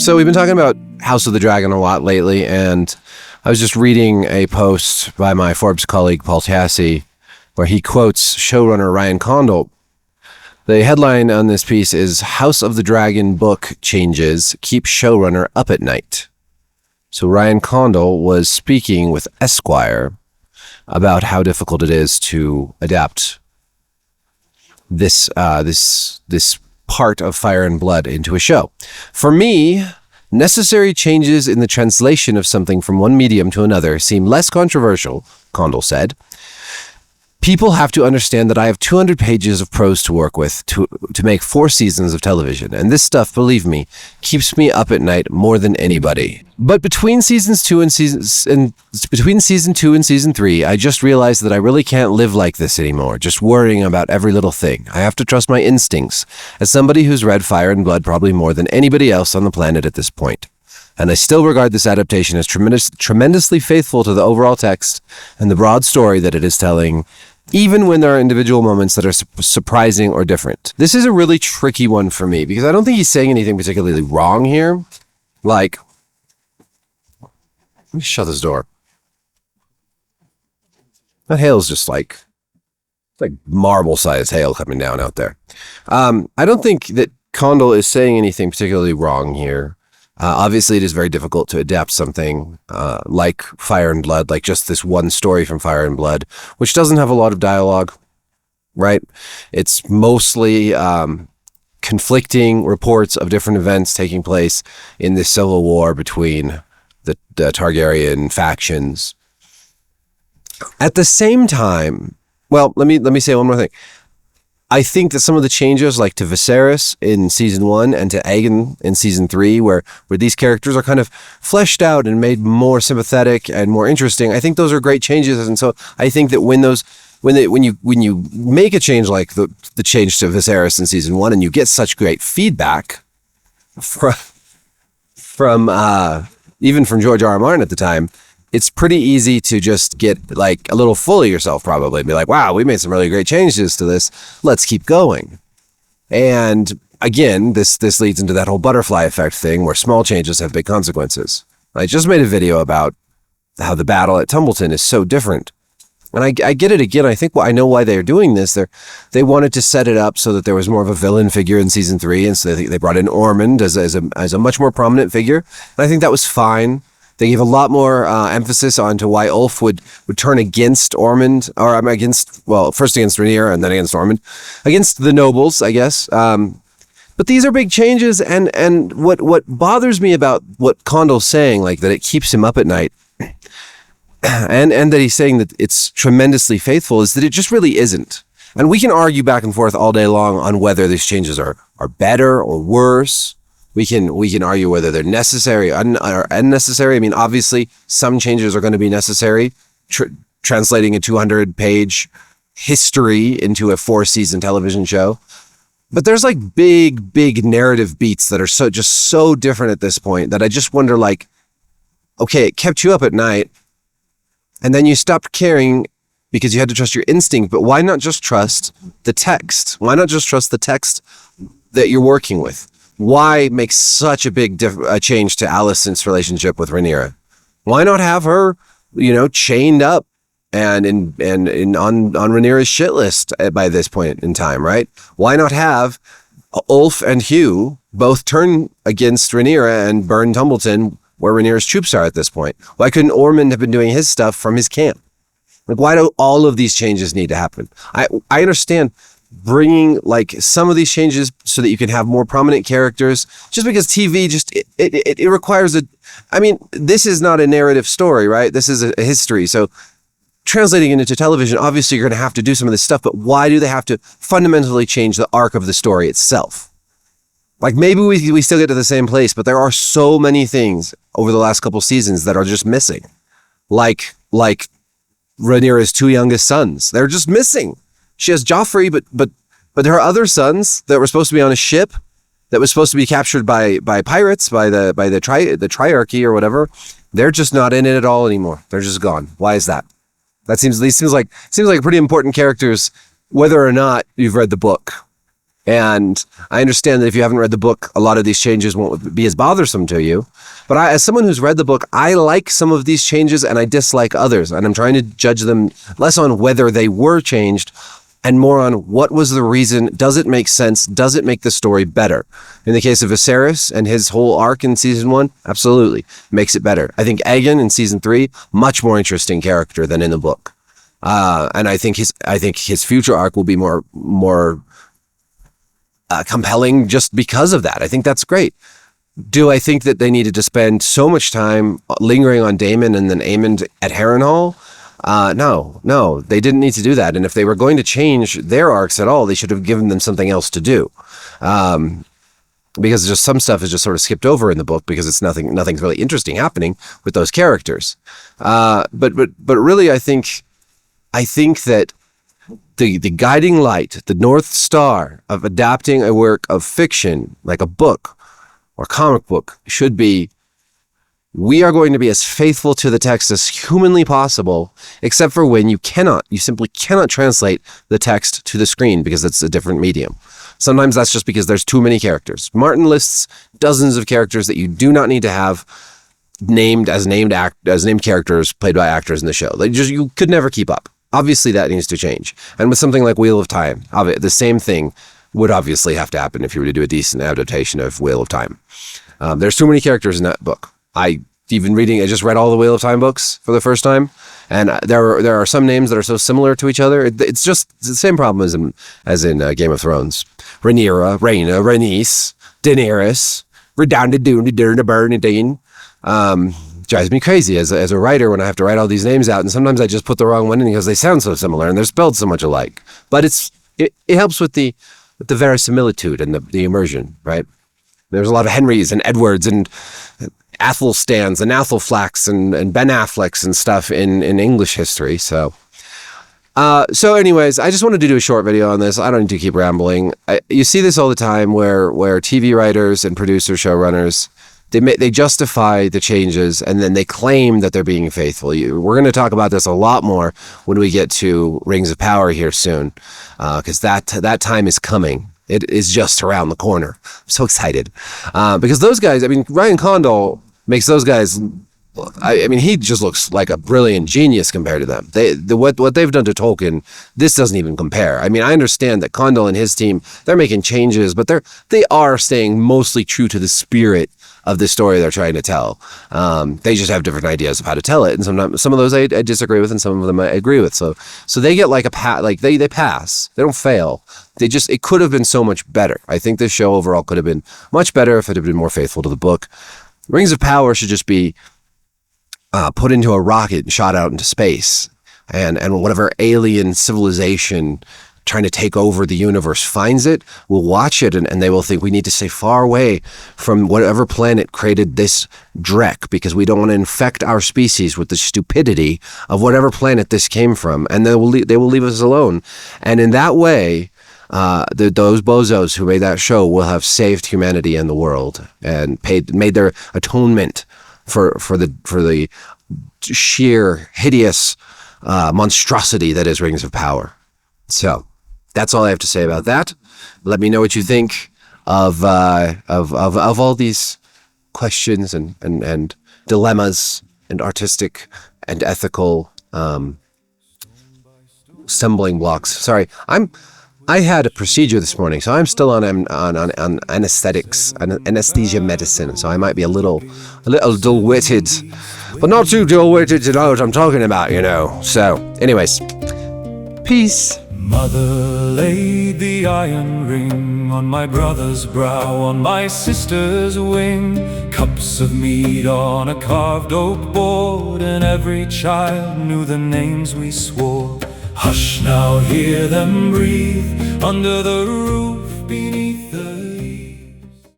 So we've been talking about House of the Dragon a lot lately, and I was just reading a post by my Forbes colleague Paul Tassi where he quotes showrunner Ryan Condal. The headline on this piece is House of the Dragon book changes keep showrunner up at night. So Ryan Condal was speaking with Esquire about how difficult it is to adapt this part of Fire and Blood into a show. For me, necessary changes in the translation of something from one medium to another seem less controversial, Condal said. People have to understand that I have 200 pages of prose to work with to make 4 seasons of television, and this stuff, believe me, keeps me up at night more than anybody. But between season 2 and season 3, I just realized that I really can't live like this anymore, just worrying about every little thing. I have to trust my instincts, as somebody who's read Fire and Blood probably more than anybody else on the planet at this point. And I still regard this adaptation as tremendously faithful to the overall text and the broad story that it is telling, even when there are individual moments that are surprising or different. This is a really tricky one for me because I don't think he's saying anything particularly wrong here. Like, let me shut this door. That hail's just like marble-sized hail coming down out there. I don't think that Condal is saying anything particularly wrong here. Obviously, it is very difficult to adapt something like Fire and Blood, like just this one story from Fire and Blood, which doesn't have a lot of dialogue, right? It's mostly conflicting reports of different events taking place in this civil war between the Targaryen factions. At the same time, well, let me say one more thing. I think that some of the changes, like to Viserys in season 1 and to Aegon in season 3, where these characters are kind of fleshed out and made more sympathetic and more interesting, I think those are great changes. And so I think that when you make a change like the change to Viserys in season 1, and you get such great feedback from even from George R.R. Martin at the time, it's pretty easy to just get like a little full of yourself probably and be like, wow, we made some really great changes to this. Let's keep going. And again, this leads into that whole butterfly effect thing where small changes have big consequences. I just made a video about how the battle at Tumbleton is so different. And I get it again. I think I know why they're doing this. They wanted to set it up so that there was more of a villain figure in season 3. And so they brought in Ormond as a much more prominent figure. And I think that was fine. They gave a lot more emphasis onto why Ulf would turn against Ormond, or first against Rhaenyra and then against Ormond, against the nobles, I guess. But these are big changes, and what bothers me about what Condal's saying, like that it keeps him up at night, and that he's saying that it's tremendously faithful, is that it just really isn't. And we can argue back and forth all day long on whether these changes are better or worse. We can argue whether they're necessary or unnecessary. I mean, obviously, some changes are going to be necessary. Translating a 200-page history into a 4-season television show. But there's like big narrative beats that are so different at this point that I just wonder, like, okay, it kept you up at night, and then you stopped caring because you had to trust your instinct. But why not just trust the text? Why not just trust the text that you're working with? Why make such a big change to Alicent's relationship with Rhaenyra? Why not have her, chained up and on Rhaenyra's shit list by this point in time, right? Why not have Ulf and Hugh both turn against Rhaenyra and burn Tumbleton, where Rhaenyra's troops are at this point? Why couldn't Ormond have been doing his stuff from his camp? Like, why do all of these changes need to happen? I understand bringing like some of these changes so that you can have more prominent characters, just because TV it requires this is not a narrative story, right? This is a history. So translating it into television, obviously you're going to have to do some of this stuff, but why do they have to fundamentally change the arc of the story itself? Like, maybe we still get to the same place, but there are so many things over the last couple seasons that are just missing. Like Rhaenyra's 2 youngest sons. They're just missing. She has Joffrey, but there are other sons that were supposed to be on a ship that was supposed to be captured by pirates, by the Triarchy or whatever. They're just not in it at all anymore. They're just gone. Why is that? These seems like pretty important characters, whether or not you've read the book. And I understand that if you haven't read the book, a lot of these changes won't be as bothersome to you. But as someone who's read the book, I like some of these changes and I dislike others. And I'm trying to judge them less on whether they were changed and more on what was the reason. Does it make sense? Does it make the story better? In the case of Viserys and his whole arc in season 1, absolutely makes it better. I think Aegon in season 3, much more interesting character than in the book. And I think his future arc will be more compelling just because of that. I think that's great. Do I think that they needed to spend so much time lingering on Daemon and then Aemond at Harrenhal? No, they didn't need to do that. And if they were going to change their arcs at all, they should have given them something else to do. Because just some stuff is just sort of skipped over in the book because it's nothing's really interesting happening with those characters. But really, I think that the guiding light, the North Star of adapting a work of fiction, like a book or comic book, should be, we are going to be as faithful to the text as humanly possible, except for when you simply cannot translate the text to the screen because it's a different medium. Sometimes that's just because there's too many characters. Martin lists dozens of characters that you do not need to have named characters played by actors in the show. You could never keep up. Obviously, that needs to change. And with something like Wheel of Time, the same thing would obviously have to happen if you were to do a decent adaptation of Wheel of Time. There's too many characters in that book. I just read all the Wheel of Time books for the first time, and there are some names that are so similar to each other. It's just the same problem as in Game of Thrones. Rhaenyra, Rhaena, Rhaenys, Daenerys, Redounded Dune, Bernadine. Drives me crazy as a writer when I have to write all these names out, and sometimes I just put the wrong one in because they sound so similar and they're spelled so much alike. But it helps with the verisimilitude and the immersion, right? There's a lot of Henrys and Edwards and Athelstans and Athelflacks and Ben Afflecks and stuff in English history. So anyways, I just wanted to do a short video on this. I don't need to keep rambling. You see this all the time where TV writers and producers, showrunners, they justify the changes and then they claim that they're being faithful. We're going to talk about this a lot more when we get to Rings of Power here soon, because that time is coming. It is just around the corner. I'm so excited. Because those guys, Ryan Condal makes those guys, he just looks like a brilliant genius compared to them. What they've done to Tolkien, this doesn't even compare. I understand that Condal and his team, they're making changes, but they are staying mostly true to the spirit of the story they're trying to tell. They just have different ideas of how to tell it. And sometimes some of those I disagree with and some of them I agree with. So they get like they pass. They don't fail. It could have been so much better. I think this show overall could have been much better if it had been more faithful to the book. Rings of Power should just be put into a rocket and shot out into space. And whatever alien civilization trying to take over the universe finds it, will watch it, and they will think we need to stay far away from whatever planet created this dreck because we don't want to infect our species with the stupidity of whatever planet this came from, and they will leave us alone. And in that way, those bozos who made that show will have saved humanity and the world and made their atonement for the sheer hideous monstrosity that is Rings of Power. So that's all I have to say about that. Let me know what you think of all these questions and dilemmas and artistic and ethical stumbling blocks. Sorry, I had a procedure this morning, so I'm still on anesthetics, anesthesia medicine. So I might be a little dull-witted, but not too dull-witted to know what I'm talking about, So, anyways, peace. Mother laid the iron ring on my brother's brow, on my sister's wing. Cups of mead on a carved oak board, and every child knew the names we swore. Hush now, hear them breathe under the roof beneath